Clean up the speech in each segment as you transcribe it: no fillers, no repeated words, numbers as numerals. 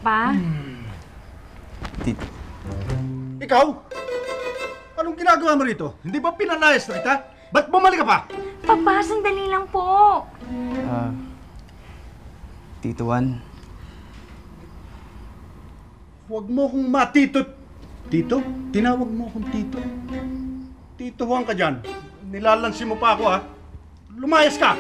Papa? Tito. Ikaw? Anong ginagawa mo rito? Hindi ba pinalayas na kita? Ba't bumalik ka pa? Papa, sandali lang po. Tito Juan. Huwag mo akong matito. Tito? Tinawag mo akong tito. Tito Juan ka dyan. Nilalansi mo pa ako, ha? Lumayas ka!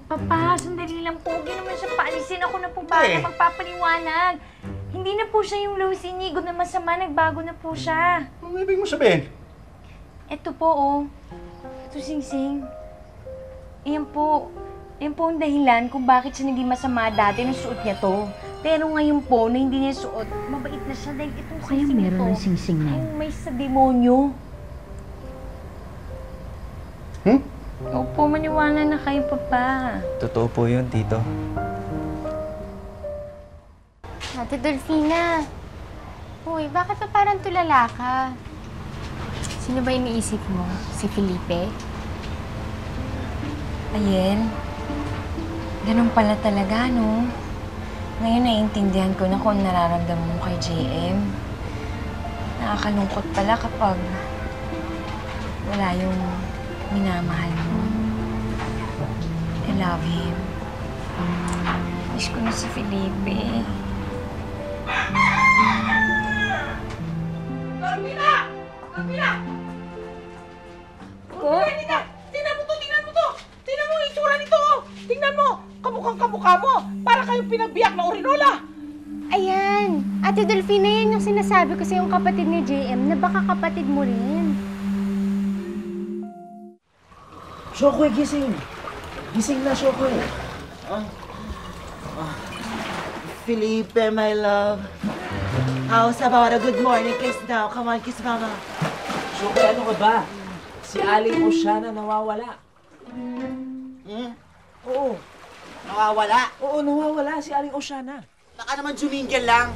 Papa, sandali lang po. Huwag niyo naman siya paalisin. Ako na po ba magpapaliwanag. Hindi na po siya yung Luis Inigo na masama. Nagbago na po siya. Anong ibig mo sabihin? Ito po, oh. Ito, Singsing. Iyan po. Yan po ang dahilan kung bakit siya hindi masama dati nung suot niya to. Pero ngayon po, na hindi niya suot, mabait na siya dahil itong Kaya singsing meron ng singsing na. ay may sa demonyo. Opo, maniwala na kayo, Papa. Totoo po yun, Tito. Ate Dolfina. Uy, bakit pa parang tulala ka? Sino ba iniisip mo? Si Felipe? Ayel, ganun pala talaga, no? Ngayon naiintindihan ko na kung nararamdaman mo kay JM. Nakakalungkot pala kapag wala yung minamahal mo. I love him. Miss ko na si Felipe. Dolfina! Dolfina! Ko? Tingnan mo to! Tingnan mo to! Tingnan mo yung itsura nito! Tingnan mo! Kamukhang-kamukha mo! Para kayong pinagbiyak na orinola! Ayan! Ate Dolfina, yan yung sinasabi ko sa yung kapatid ni JM na baka kapatid mo rin. Shokoy, gising! Gising na, Shokoy! Felipe, my love. How's about a good morning kiss now? Come on, kiss mama. Shokoy, ano ka ba? Si Aling Oceana nawawala. Oo. Nawawala? Oo, nawawala si Aling Oceana. Baka naman juminggal lang.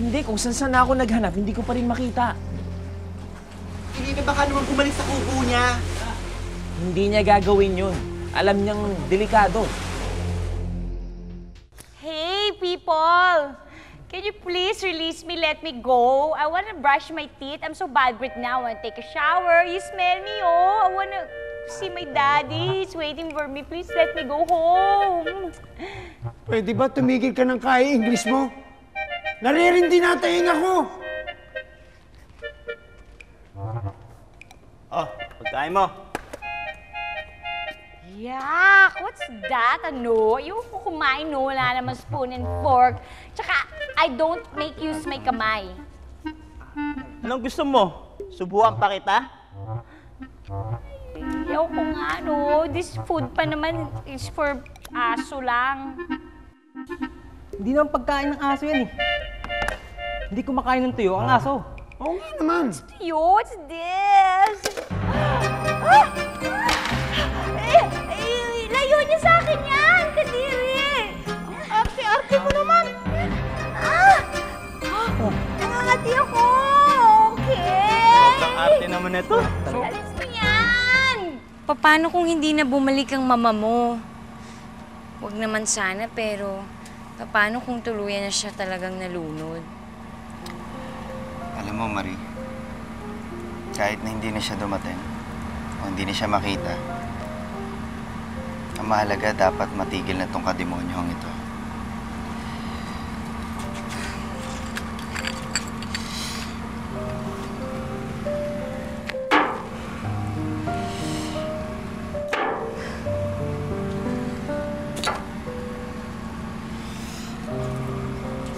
Hindi, kung saan ako naghanap, hindi ko pa rin makita. Felipe, baka naman bumalik sa kubo niya. Hindi niya gagawin yun. Alam niyang delikado. Hey, people! Can you please release me, let me go? I want to brush my teeth. I'm so bad right now. I want to take a shower. You smell me, oh. I want to see my daddy. He's waiting for me. Please let me go home. Pwede ba tumigil ka ng kaya English mo? Naririndi na taing ako! Oh, pagkain mo. Yuck! What's that? Ano? Ayoko kumain, no? Wala naman spoon and fork. Tsaka, I don't make use my kamay. Anong gusto mo? Subuhan pa kita? Ayoko nga, no? This food pa naman is for aso lang. Hindi naman pagkain ng aso yan eh. Hindi kumakain ng tuyo ang aso. Oo nga naman. Yo, what's this? Ah! Layo niya sa akin yan, Kadiri! Arte-arte mo naman! Nangangati ako! Okay! Ang arte naman ito. Alis mo yan! Paano kung hindi na bumalik ang mama mo? Huwag naman sana, pero paano kung tuluyan na siya talagang nalunod? Alam mo, Marie, kahit na hindi na siya dumating, o hindi na siya makita, ang mahalaga dapat matigil na tong kademonyong ito.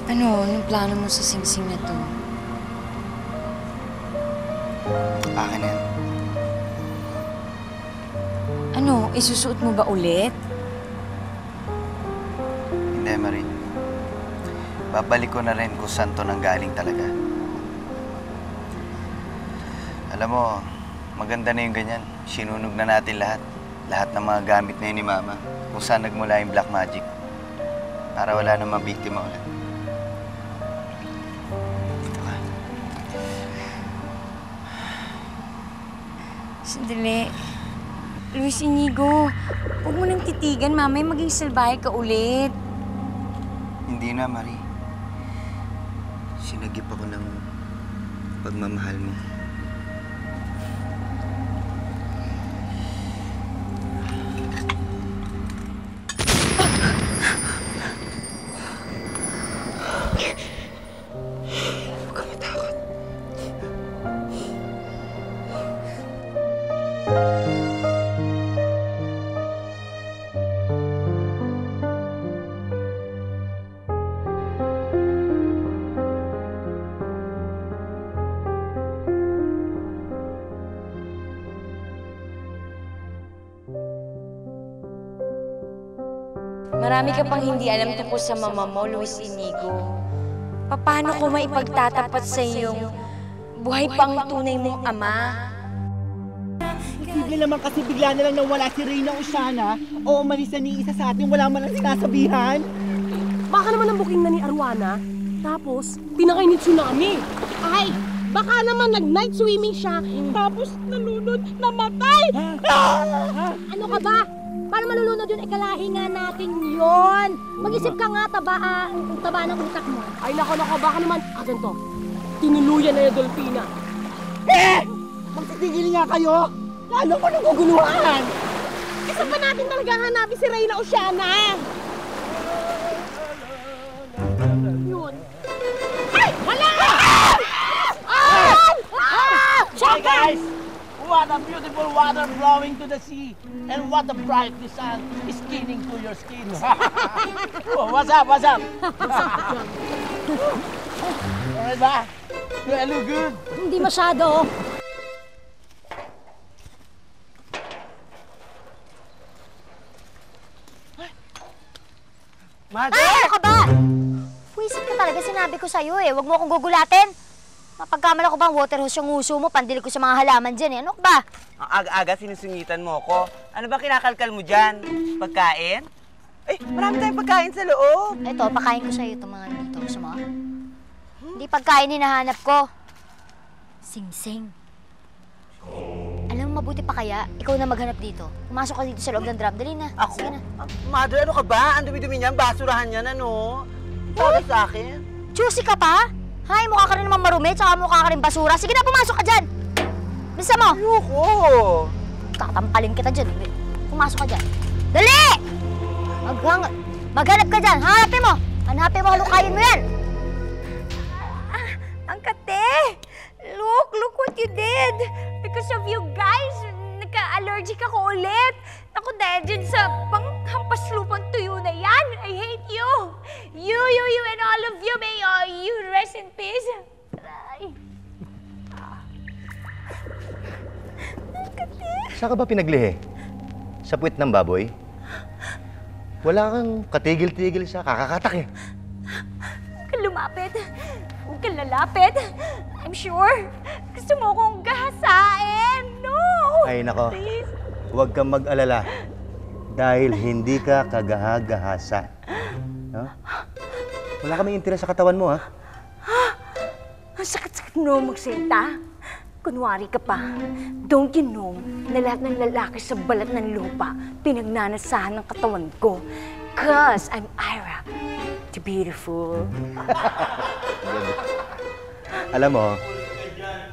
Anong plano mo sa singsing na to? Akin na yan. Ano, isusuot mo ba ulit? Hindi, Marie. Babalik ko na rin kung saan to nanggaling talaga. Alam mo, maganda na yung ganyan. Sinunog na natin lahat. Lahat ng mga gamit na yun ni Mama. Kung saan nagmula yung black magic. Para wala nang mabiktima ulit. Dito ka. Sandali. Luis Inigo, huwag mo nang titigan. Mamaya maging salbahe ka ulit. Hindi na, Marie. Nagip ako ng pagmamahal mo. Huwag ka matakot. Marami ka pang hindi alam tungkol sa mama mo, Luis Inigo. Paano ko maipagtatapat sa iyong buhay pang tunay mong ama? Sige naman kasi bigla na lang nawala si Reyna Oceana o umalis na ni isa sa atin, wala man lang sinasabihan. Baka naman ang booking na ni Arwana, tapos pinakay ni Tsunami. Ay, baka naman nag-night swimming siya, tapos nalunod, namatay! Ano ka ba? Paano malulunod yun? Ikalahi nga natin yon. Mag-isip ka nga, taba ng utak mo. Ay, nako, baka naman, ganito, tinuluyan na yung Dolphina. Magtitigil nga kayo! Lalo ko naguguluhan! Isa pa natin talaga hanapin si Reyna Oceana! Yun. Ay! Hala! Hey guys! What a beautiful water flowing to the sea! And what a bright sun is skinning to your skin! Oh, what's up? Alright ba? Do I look good? Hindi masyado. Mother! Ay, ano ka ba? Wisit ka talaga, sinabi ko sa'yo eh. Huwag mo akong gugulatin. Mapagkamala ko ba ang water hose yung uso mo, pandili ko sa mga halaman dyan eh. Ano ka ba? Ang aga-aga sinusungitan mo ko. Ano ba kinakalkal mo dyan? Pagkain? Ay, marami tayong pagkain sa loob. Ito, pakain ko sa'yo itong mga dito. Gusto mo? Hindi pagkain hinahanap ko. Sing-sing. Alam mo, mabuti pa kaya, ikaw na maghanap dito. Pumasok ka dito sa loob ng drum. Dali na. Ako? Sige na. Mother, ano ka ba? Ang dumi-dumi niyan, basurahan niyan, ano? Sabi sa akin. Juicy ka pa? Hay, mukha ka rin naman marumi, tsaka mukha ka rin basura. Sige na, pumasok ka dyan! Bisa mo! Ayoko! Tatampalin kita dyan. Pumasok ka dyan. Dali! Maghanap ka dyan. Hanapin mo! Hanapin mo, halukayin mo yan! Ang kate! Look what you did! Because of you guys, nagka-allergic ako ulit. Ako dahil dyan sa panghampas lupang tuyo na yan. I hate you! You, and all of you, may you rest in peace. Ay. Saan ka ba pinaglihi? Sa puwet ng baboy? Wala kang katigil-tigil sa kakakatak eh. Huwag kang lumapit. Huwag kang lalapit. I'm sure gusto mo kong gahasain. No! Ay nako, Please. huwag kang mag-alala. Dahil hindi ka kagahagahasa. Huh? Wala kaming interes sa katawan mo, ha? Ang sakit-sakit mo magsalita. Kunwari ka pa. Don't you know na lahat ng lalaki sa balat ng lupa pinagnanasahan ng katawan ko? 'Cause I'm Ira, the beautiful. Alam mo,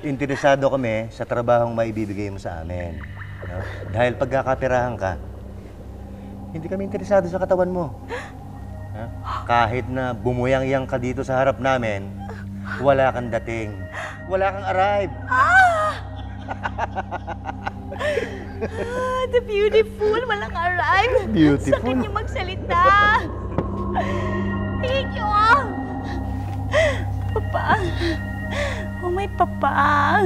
interesado kami sa trabahong maibibigay mo sa amin. No? Dahil pagkakapirahan ka, hindi kami interesado sa katawan mo. Ha? Kahit na bumuyang-yang ka dito sa harap namin, wala kang dating. Wala kang arrive. The beautiful, walang arrive. Beautiful. Sakit niyo magsalita. Thank you. Papa. Oh, my papa.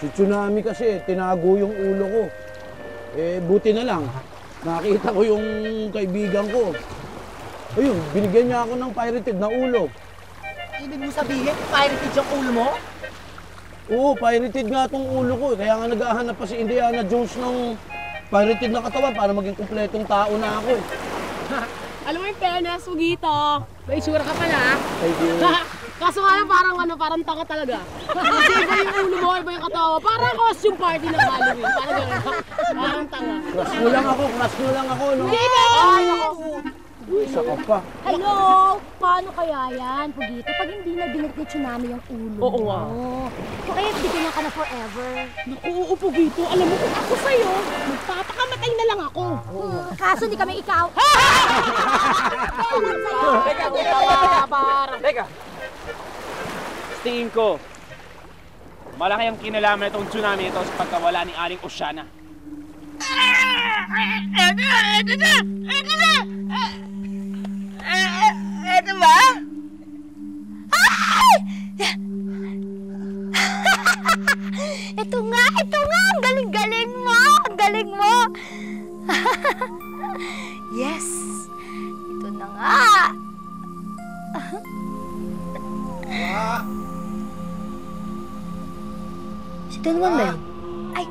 Si Tsunami kasi, tinago yung ulo ko. Buti na lang. Nakita ko yung kaibigan ko. Ayun, binigyan niya ako ng pirated na ulo. Ibig mo sabihin, pirated yung ulo mo? Oo, pirated nga tong ulo ko. Kaya nga naghahanap pa si Indiana Jones ng pirated na katawan para maging kumpletong tao na ako eh. Alam mo yung fairness, Mugito. May itsura ka pala. Thank you. Kaso nga parang tanga talaga. Kasi iba yung ulo mo, iba yung katawa. Parang costume party ng Halloween. Parang gano'n. Parang tanga. Crush mo lang ako, no? Hindi na! Ay, ako. Isa ka pa. Hello! Paano kaya yan, Pugito? Pag hindi na binit ni Tsunami yung ulo Oo nga. So kaya bigyan ka na forever. Naku, uupo Gito. Alam mo kung ako sa'yo, magpapakamatay na lang ako. Kaso hindi kami ikaw. Teka! Tingin ko, malaki ang kinalaman itong tsunami ito sa pagkawala ni Aling Oceana. Eto ba? Ito nga! Ang galing-galing mo! Ang galing mo! Yes! Ito na nga! Si Don Juan ba yun? Ay,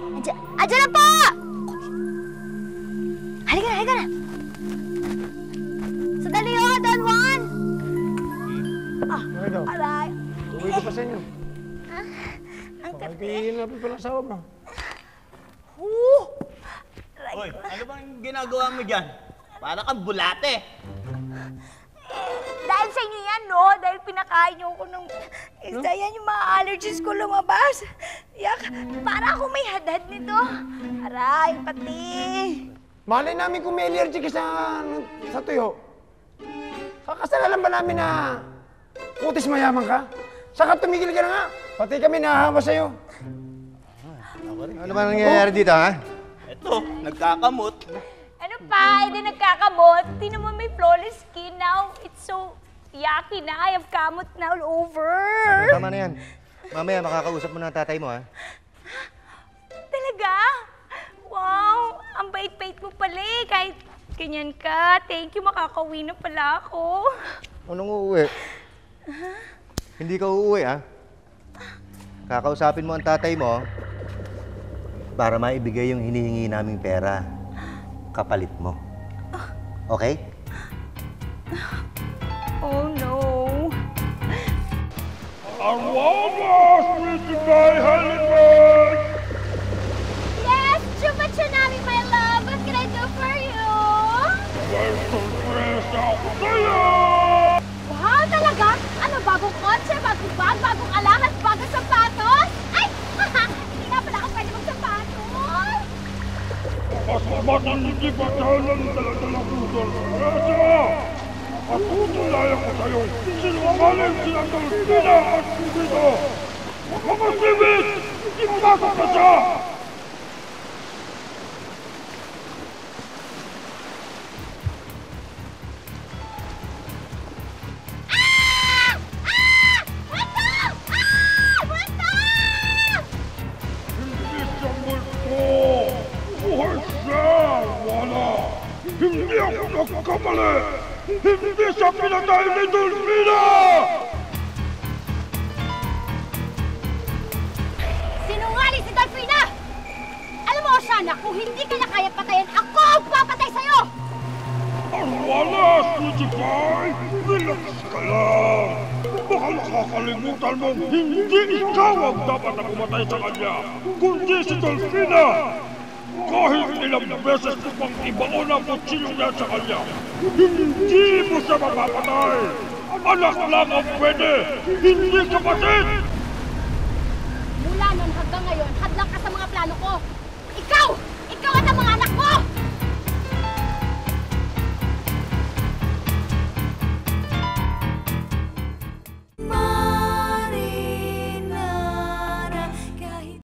andyan na po! Halika na! Sandali ho, Don Juan! Aray! Uwi ko pa sa inyo. Baka kahihin na pala asawa mo. Hoy, ano bang ginagawa mo dyan? Para kang bulate. Dahil sa inyo yan, no? Dahil pinakain niyo ako ng isda, yan yung mga allergies ko lumabas. Yak, para ako may hadad nito. Aray, pati. Malay namin kung may allergy ka sa tuyo. Kakasalanan ba namin na kutis mayaman ka? Saka tumigil ka na nga. Pati kami nahahawa sa'yo. Ano ba nangyayari dito, ha? Ito, nagkakamot. Ano pa? Hindi nagkakamot. Tingnan mo may flawless skin now. It's so yucky na. I have kamot na all over. Tama na yan. Mamaya makakausap mo na ang tatay mo, ha? Talaga? Wow! Ang bait-bait mo pala eh. Kahit ganyan ka. Thank you. Makakauwi na pala ako. Anong uuwi? Hindi ka uuwi, ha? Kakausapin mo ang tatay mo para maibigay yung hinihingi naming pera. Kapalit mo. Okay? Oh no. Arwana, sweetie pie, Halibut! Yes! Chupa Tsunami, my love! What can I do for you? May surpresa ako sa'yo! Wow, talaga? Ano, bagong kotse, bagong bag, bagong alahas, bagong sapatos? Ay! Hindi nga pala ako pwede magsapatos! Pasabatan hindi pa dahil ang dala-dala ko surpresa! At tutulayan ko sa'yo sinungaling sila Dolphina at Pugito! Mga sibit! Ipasok na siya! Hindi siya multo! Buhay siya! Wala! Hindi ako nagkamali! Hindi siya pinatay ni Dolphina! Sinungaling si Dolphina! Alam mo, Oceana, kung hindi ka na kaya patayin, ako ang papatay sa'yo! Wala, sweetie pie! Relax ka lang! Baka nakakalimutan mo, hindi ikaw ang dapat na pumatay sa kanya, kundi si Dolphina! Kahit ilang beses mo pang ibaon ang kutsilyo niya sa kanya, hindi mo siya mapapatay! Anak lang ang pwede, hindi kapatid! Mula nun hanggang ngayon, hadlang ka sa mga plano ko! Ikaw! Ikaw at ang mga